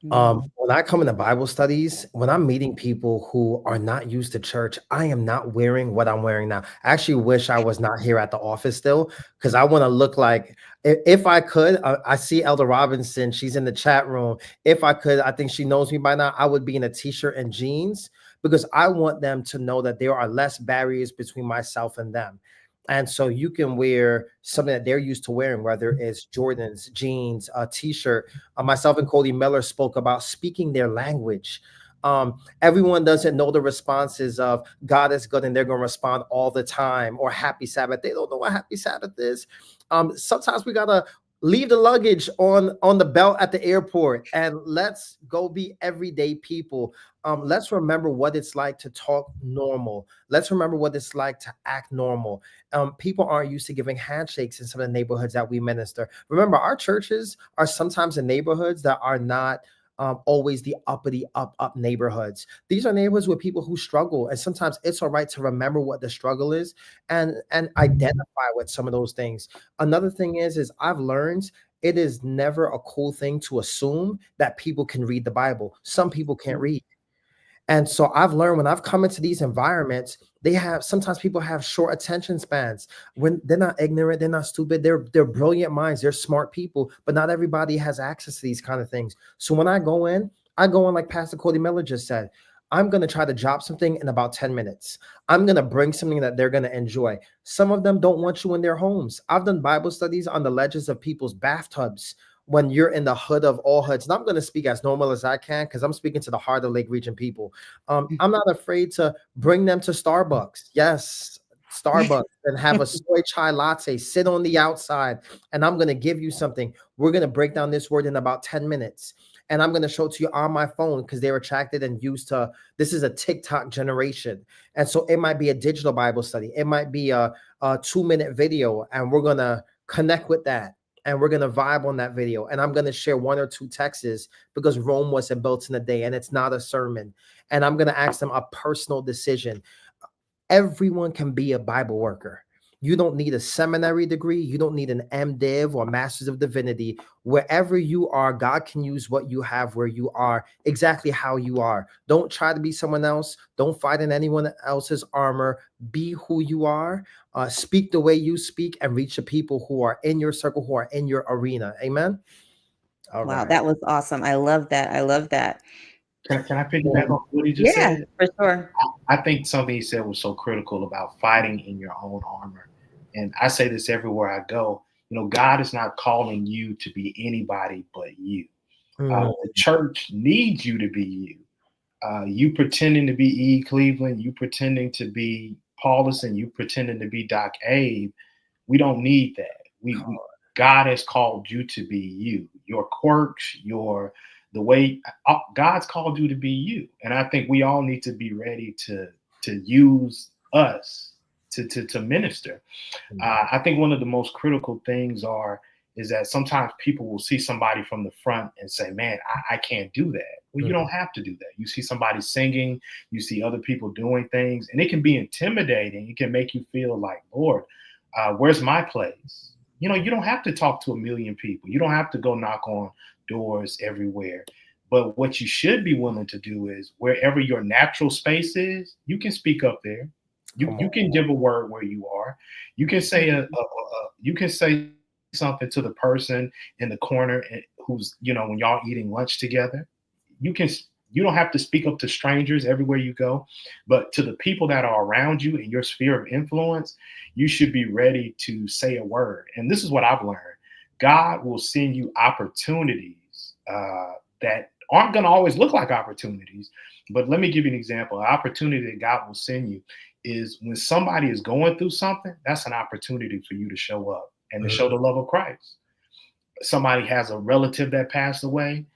When I come into Bible studies, when I'm meeting people who are not used to church, I am not wearing what I'm wearing now. I actually wish I was not here at the office still, because I want to look like, if I could, I see Elder Robinson, she's in the chat room. If I could, I think she knows me by now, I would be in a t-shirt and jeans, because I want them to know that there are less barriers between myself and them. And so you can wear something that they're used to wearing, whether it's Jordans, jeans, a t-shirt. Myself and Cody Miller spoke about speaking their language. Everyone doesn't know the responses of God is good and they're going to respond all the time, or happy Sabbath. They don't know what happy Sabbath is. Sometimes we got to leave the luggage on the belt at the airport, and let's go be everyday people. Let's remember what it's like to talk normal. Let's remember what it's like to act normal. People aren't used to giving handshakes in some of the neighborhoods that we minister. Remember, our churches are sometimes in neighborhoods that are not always the uppity up neighborhoods. These are neighborhoods with people who struggle, and sometimes it's all right to remember what the struggle is and identify with some of those things. Another thing is I've learned it is never a cool thing to assume that people can read the Bible. Some people can't read. And so I've learned when I've come into these environments, sometimes people have short attention spans. When they're not ignorant, they're not stupid, they're brilliant minds, they're smart people, but not everybody has access to these kind of things. So when I go in like Pastor Cody Miller just said, I'm going to try to drop something in about 10 minutes. I'm going to bring something that they're going to enjoy. Some of them don't want you in their homes. I've done Bible studies on the ledges of people's bathtubs when you're in the hood of all hoods. And I'm going to speak as normal as I can, because I'm speaking to the heart of Lake Region people. I'm not afraid to bring them to Starbucks. Yes, Starbucks, and have a soy chai latte, sit on the outside, and I'm going to give you something. We're going to break down this word in about 10 minutes. And I'm going to show it to you on my phone, because they're attracted and used to, this is a TikTok generation. And so it might be a digital Bible study. It might be a 2-minute video, and we're going to connect with that. And we're going to vibe on that video. And I'm going to share 1 or 2 texts, because Rome wasn't built in a day, and it's not a sermon. And I'm going to ask them a personal decision. Everyone can be a Bible worker. You don't need a seminary degree. You don't need an MDiv or Master's of Divinity. Wherever you are, God can use what you have where you are, exactly how you are. Don't try to be someone else. Don't fight in anyone else's armor. Be who you are. Speak the way you speak, and reach the people who are in your circle, who are in your arena. Amen.
All wow, right. That was awesome. I love that.
Can I piggyback on what he just said?
Yeah, for sure.
I think something he said was so critical about fighting in your own armor. And I say this everywhere I go. You know, God is not calling you to be anybody but you. The church needs you to be you. You pretending to be E. Cleveland, you pretending to be Paulison, you pretending to be Doc Abe, We don't need that. God has called you to be you. Your quirks, the way God's called you to be you. And I think we all need to be ready to use us to minister. I think one of the most critical things is that sometimes people will see somebody from the front and say, man, I can't do that. Well, you don't have to do that. You see somebody singing, you see other people doing things, and it can be intimidating. It can make you feel like, Lord, where's my place? You know, you don't have to talk to a million people. You don't have to go knock on doors everywhere. But what you should be willing to do is wherever your natural space is, you can speak up there. You can give a word where you are. You can say you can say something to the person in the corner who's, when y'all eating lunch together. You don't have to speak up to strangers everywhere you go, but to the people that are around you in your sphere of influence, you should be ready to say a word. And this is what I've learned. God will send you opportunities that aren't going to always look like opportunities. But let me give you an example. An opportunity that God will send you is when somebody is going through something, that's an opportunity for you to show up and to show the love of Christ. Somebody has a relative that passed away.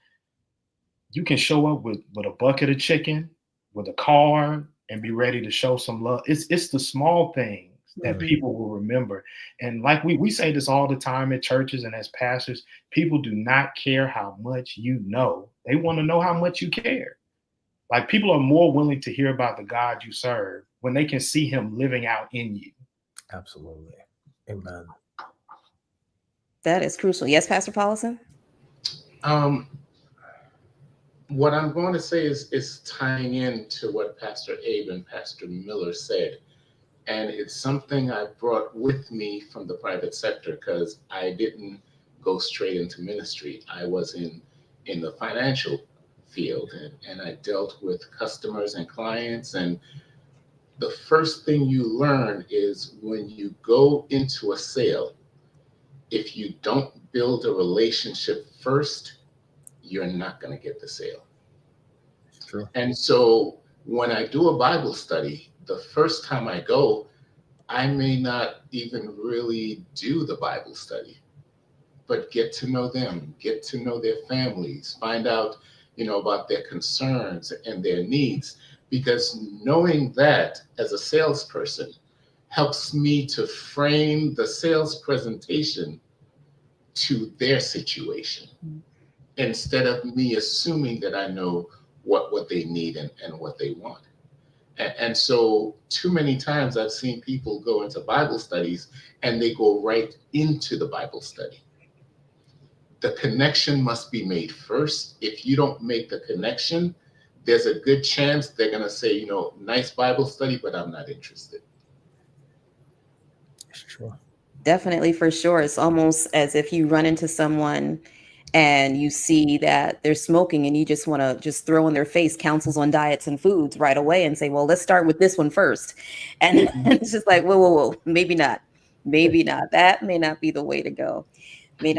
You can show up with a bucket of chicken, with a car, and be ready to show some love. It's the small things that people will remember. And like we say this all the time at churches and as pastors, people do not care how much you know. They want to know how much you care. Like, people are more willing to hear about the God you serve when they can see him living out in you.
Absolutely. Amen.
That is crucial. Yes, Pastor Paulison?
What I'm going to say is tying into what Pastor Abe and Pastor Miller said. And it's something I brought with me from the private sector, because I didn't go straight into ministry. I was in the financial field, and I dealt with customers and clients. And the first thing you learn is when you go into a sale, if you don't build a relationship first, you're not going to get the sale.
True.
And so when I do a Bible study, the first time I go, I may not even really do the Bible study, but get to know them, get to know their families, find out, about their concerns and their needs, because knowing that as a salesperson helps me to frame the sales presentation to their situation, instead of me assuming that I know what they need and what they want. And so too many times I've seen people go into Bible studies and they go right into the Bible study. The connection must be made first. If you don't make the connection, there's a good chance they're going to say, nice Bible study, but I'm not interested.
It's true.
Definitely, for sure. It's almost as if you run into someone and you see that they're smoking and you just want to just throw in their face counsels on diets and foods right away and say, well, let's start with this one first. And it's just like, whoa, maybe not. That may not be the way to go. When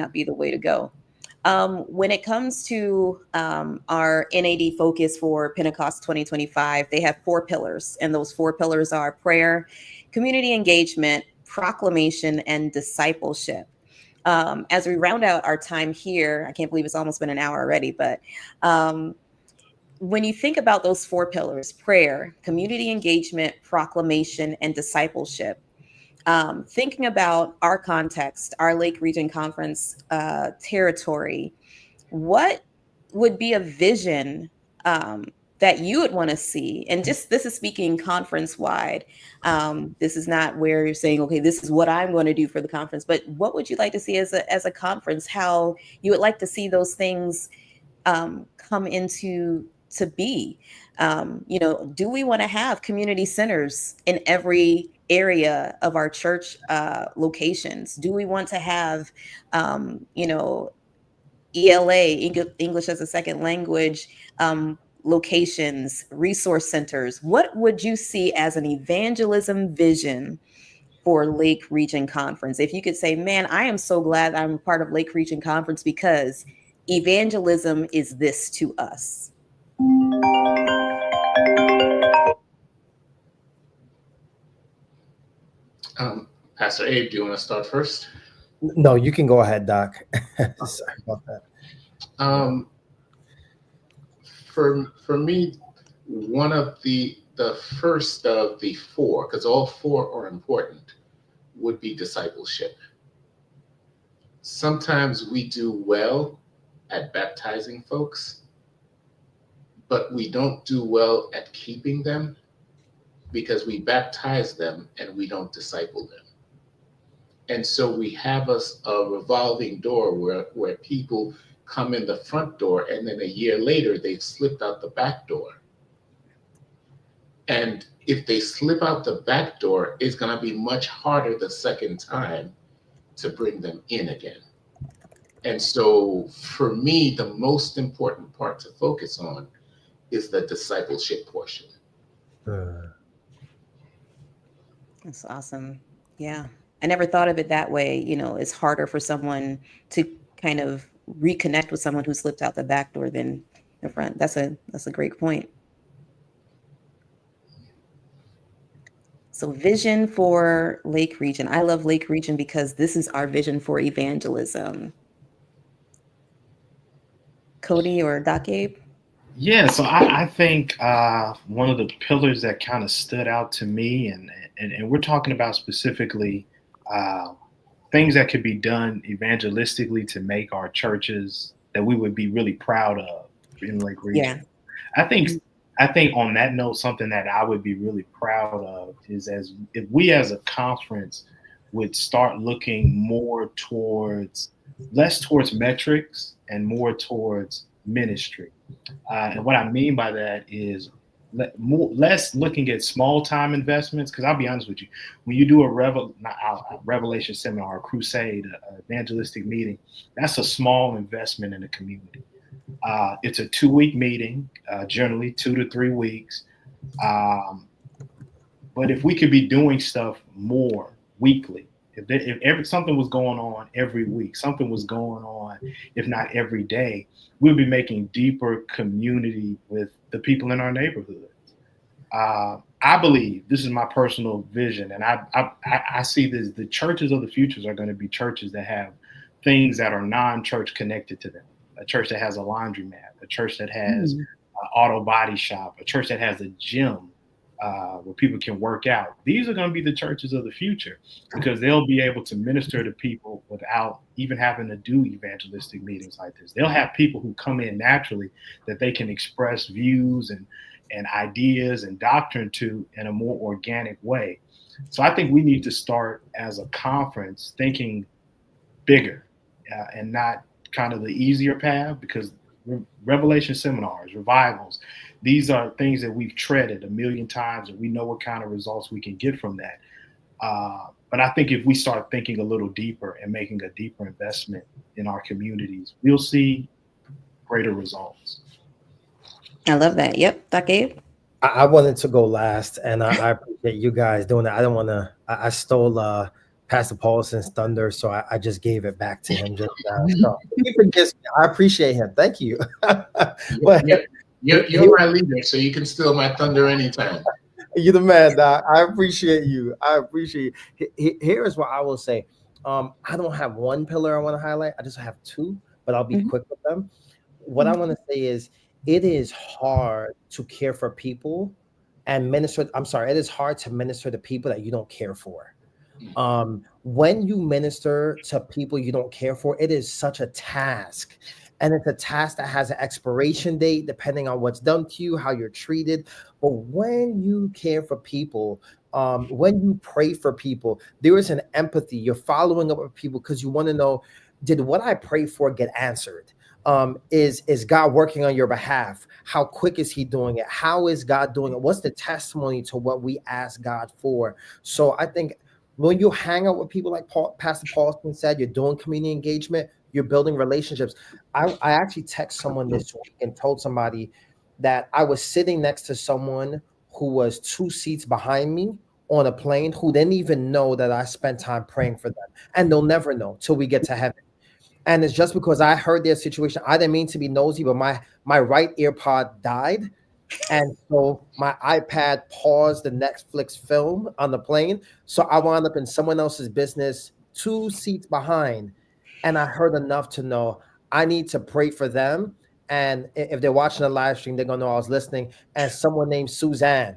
it comes to our NAD focus for Pentecost 2025, they have 4 pillars, and those 4 pillars are prayer, community engagement, proclamation, and discipleship. As we round out our time here, I can't believe it's almost been an hour already, but when you think about those 4 pillars, prayer, community engagement, proclamation, and discipleship, thinking about our context, our Lake Region Conference territory, what would be a vision that you would want to see? And just, this is speaking conference wide. This is not where you're saying, okay, this is what I'm going to do for the conference, but what would you like to see as a conference? How you would like to see those things come into to be? Do we want to have community centers in every area of our church locations? Do we want to have, ELA, English as a second language, locations, resource centers? What would you see as an evangelism vision for Lake Region Conference? If you could say, man, I am so glad I'm part of Lake Region Conference because evangelism is this to us.
Pastor Abe, do you want to start first?
No, you can go ahead, Doc. Sorry about that.
For me, one of the first of the four, because all four are important, would be discipleship. Sometimes we do well at baptizing folks, but we don't do well at keeping them because we baptize them and we don't disciple them. And so we have a revolving door where people come in the front door and then a year later they've slipped out the back door. And if they slip out the back door, it's going to be much harder the second time to bring them in again. And so for me, the most important part to focus on is the discipleship portion.
That's awesome. Yeah. I never thought of it that way. You know, it's harder for someone to kind of reconnect with someone who slipped out the back door than the front. That's a great point. So vision for Lake Region. I love Lake Region because this is our vision for evangelism. Cody or Doc Abe?
Yeah, so I think one of the pillars that kind of stood out to me, and we're talking about specifically things that could be done evangelistically to make our churches that we would be really proud of in Lake Region. Yeah. I think on that note, something that I would be really proud of is if we as a conference would start looking less towards metrics and more towards ministry. And what I mean by that is less looking at small time investments, because I'll be honest with you, when you do a revelation seminar, a crusade, an evangelistic meeting, that's a small investment in the community. It's a 2-week meeting, generally 2 to 3 weeks. But if we could be doing stuff more weekly, if something was going on every week, something was going on, if not every day, we'll be making deeper community with the people in our neighborhood. I believe, this is my personal vision, and I see this, the churches of the futures are going to be churches that have things that are non-church connected to them. A church that has a laundromat, a church that has an auto body shop, a church that has a gym where people can work out. These are going to be the churches of the future because they'll be able to minister to people without even having to do evangelistic meetings like this. They'll have people who come in naturally that they can express views and ideas and doctrine to in a more organic way. So I think we need to start as a conference thinking bigger and not kind of the easier path, because revelation seminars, revivals, these are things that we've treaded 1,000,000 times and we know what kind of results we can get from that. But I think if we start thinking a little deeper and making a deeper investment in our communities, we'll see greater results.
I love that. Yep. Doc Abe?
I wanted to go last, and I appreciate you guys doing that. I don't want to, I stole Pastor Paulison's thunder, so I just gave it back to him just now. So he forgives me. I appreciate him. Thank you. But
you're my leader, so you can steal my thunder anytime.
You're the man, Doc. I appreciate you. Here's what I will say. I don't have one pillar I want to highlight. I just have two, but I'll be quick with them. What I want to say is it is hard to care for people and minister. It is hard to minister to people that you don't care for. When you minister to people you don't care for, it is such a task. And it's a task that has an expiration date, depending on what's done to you, how you're treated. But when you care for people, when you pray for people, there is an empathy. You're following up with people because you want to know, did what I pray for get answered? Is God working on your behalf? How quick is he doing it? How is God doing it? What's the testimony to what we ask God for? So I think when you hang out with people like Pastor Paulison said, you're doing community engagement, you're building relationships. I actually texted someone this week and told somebody that I was sitting next to someone who was 2 seats behind me on a plane who didn't even know that I spent time praying for them. And they'll never know till we get to heaven. And it's just because I heard their situation. I didn't mean to be nosy, but my right ear pod died. And so my iPad paused the Netflix film on the plane. So I wound up in someone else's business, 2 seats behind. And I heard enough to know I need to pray for them. And if they're watching the live stream, they're going to know I was listening. And someone named Suzanne.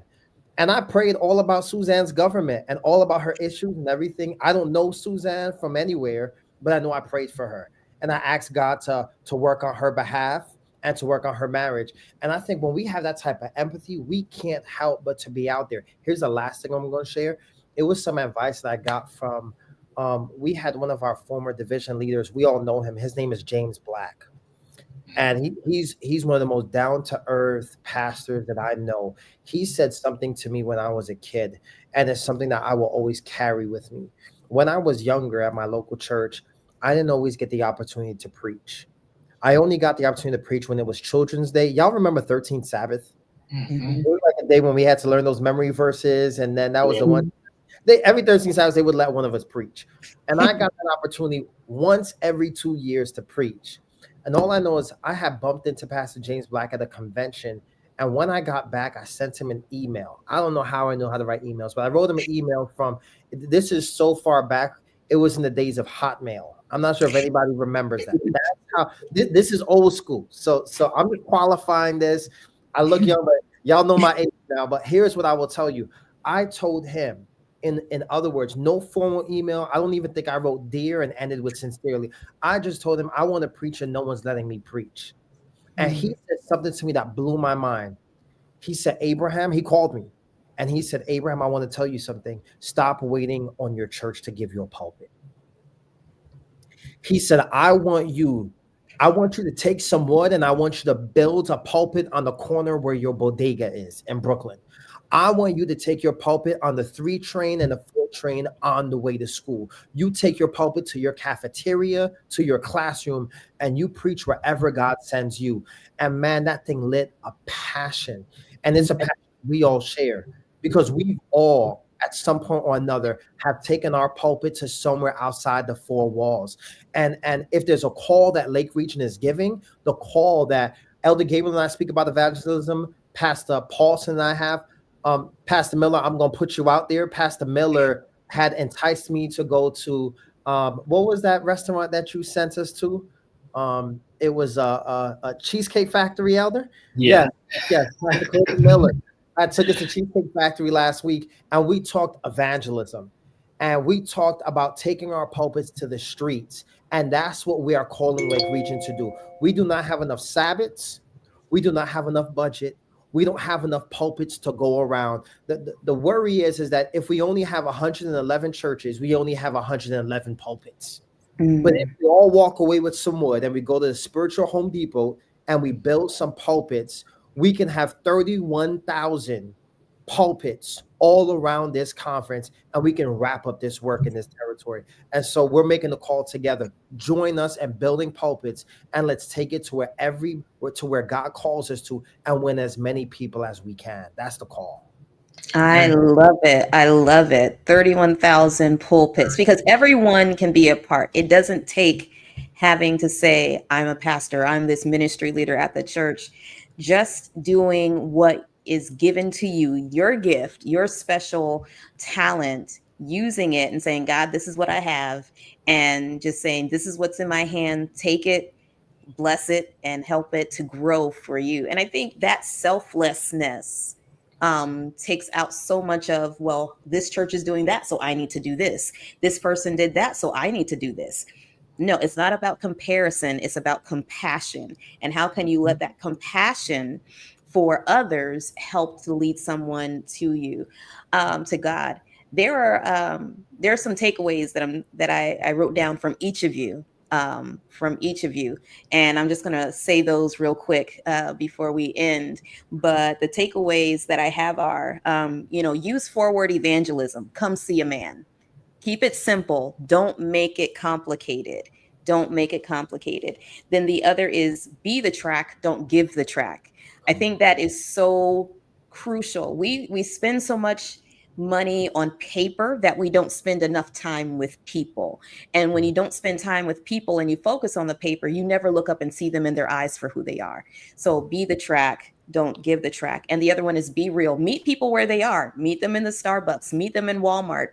And I prayed all about Suzanne's government and all about her issues and everything. I don't know Suzanne from anywhere, but I know I prayed for her. And I asked God to work on her behalf and to work on her marriage. And I think when we have that type of empathy, we can't help but to be out there. Here's the last thing I'm going to share. It was some advice that I got from, we had one of our former division leaders. We all know him. His name is James Black. And he's one of the most down-to-earth pastors that I know. He said something to me when I was a kid, and it's something that I will always carry with me. When I was younger at my local church, I didn't always get the opportunity to preach. I only got the opportunity to preach when it was Children's Day. Y'all remember 13th Sabbath?
Mm-hmm.
It was like a day when we had to learn those memory verses, and then that was the one. Every 13th Sabbath, they would let one of us preach. And I got that opportunity once every 2 years to preach. And all I know is I had bumped into Pastor James Black at a convention. And when I got back, I sent him an email. I don't know how I know how to write emails, but I wrote him an email from, this is so far back, it was in the days of Hotmail. I'm not sure if anybody remembers that. That's how, this is old school. So I'm just qualifying this. I look young, but y'all know my age now. But here's what I will tell you. I told him, in other words, no formal email. I don't even think I wrote dear and ended with sincerely. I just told him I want to preach and no one's letting me preach. And he said something to me that blew my mind. He said, Abraham, he called me and he said, Abraham, I want to tell you something. Stop waiting on your church to give you a pulpit. He said, I want you to take some wood and I want you to build a pulpit on the corner where your bodega is in Brooklyn. I want you to take your pulpit on the 3 train and the 4 train on the way to school. You take your pulpit to your cafeteria, to your classroom, and you preach wherever God sends you. And man, that thing lit a passion. And it's a passion we all share because we've all, at some point or another, have taken our pulpit to somewhere outside the 4 walls. And if there's a call that Lake Region is giving, the call that Elder Gabriel and I speak about evangelism, Pastor Paulison and I have, Pastor Miller, I'm going to put you out there. Pastor Miller had enticed me to go to, what was that restaurant that you sent us to? It was a Cheesecake Factory, Elder?
Yeah.
Yes. Pastor Clayton Miller. I took us to Cheesecake Factory last week, and we talked evangelism. And we talked about taking our pulpits to the streets. And that's what we are calling Lake Region to do. We do not have enough Sabbaths. We do not have enough budget. We don't have enough pulpits to go around. The worry is that if we only have 111 churches, we only have 111 pulpits. But if we all walk away with some wood and we go to the spiritual Home Depot and we build some pulpits, we can have 31,000 pulpits all around this conference, and we can wrap up this work in this territory. And so we're making the call together. Join us in building pulpits, and let's take it to where God calls us to, and win as many people as we can. That's the call.
I love it. I love it. 31,000 pulpits, because everyone can be a part. It doesn't take having to say, I'm a pastor, I'm this ministry leader at the church. Just doing what is given to you, your gift, your special talent, using it and saying, God, this is what I have. And just saying, this is what's in my hand. Take it, bless it, and help it to grow for you. And I think that selflessness takes out so much of, well, this church is doing that, so I need to do this. This person did that, so I need to do this. No, it's not about comparison. It's about compassion. And how can you let that compassion for others help to lead someone to you, to God? There are some takeaways that I wrote down from each of you. And I'm just going to say those real quick before we end. But the takeaways that I have are, use forward evangelism. Come see a man. Keep it simple. Don't make it complicated. Don't make it complicated. Then the other is be the track. Don't give the track. I think that is so crucial. We spend so much money on paper that we don't spend enough time with people. And when you don't spend time with people and you focus on the paper, you never look up and see them in their eyes for who they are. So be the track. don't give the track. And the other one is be real. Meet people where they are. Meet them in the Starbucks, meet them in Walmart,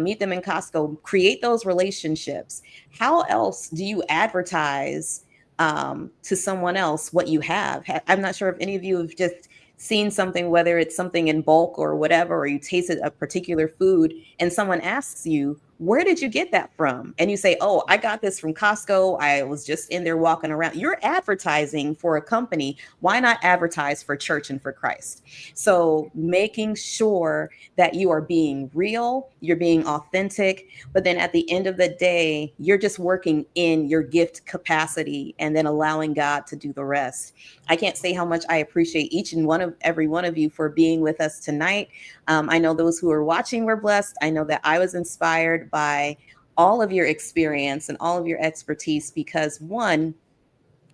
meet them in Costco. Create those relationships. How else do you advertise to someone else what you have? I'm not sure if any of you have just seen something, whether it's something in bulk or whatever, or you tasted a particular food and someone asks you, where did you get that from? And you say, oh, I got this from Costco. I was just in there walking around. You're advertising for a company. Why not advertise for church and for Christ? So making sure that you are being real, you're being authentic, but then at the end of the day, you're just working in your gift capacity and then allowing God to do the rest. I can't say how much I appreciate each and every one of you for being with us tonight. I know those who are watching were blessed. I know that I was inspired by all of your experience and all of your expertise, because one,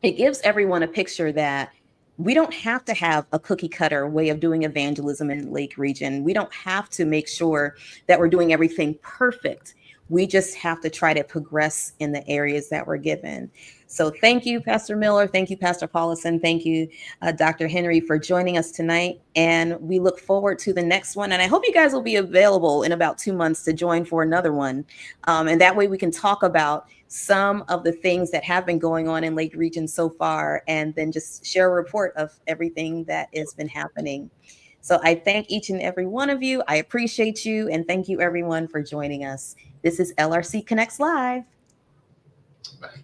it gives everyone a picture that we don't have to have a cookie cutter way of doing evangelism in Lake Region. We don't have to make sure that we're doing everything perfect. We just have to try to progress in the areas that we're given. So thank you, Pastor Miller. Thank you, Pastor Paulison. Thank you, Dr. Henry, for joining us tonight. And we look forward to the next one. And I hope you guys will be available in about 2 months to join for another one. And that way we can talk about some of the things that have been going on in Lake Region so far, and then just share a report of everything that has been happening. So I thank each and every one of you. I appreciate you. And thank you, everyone, for joining us. This is LRC Connects Live.
Bye.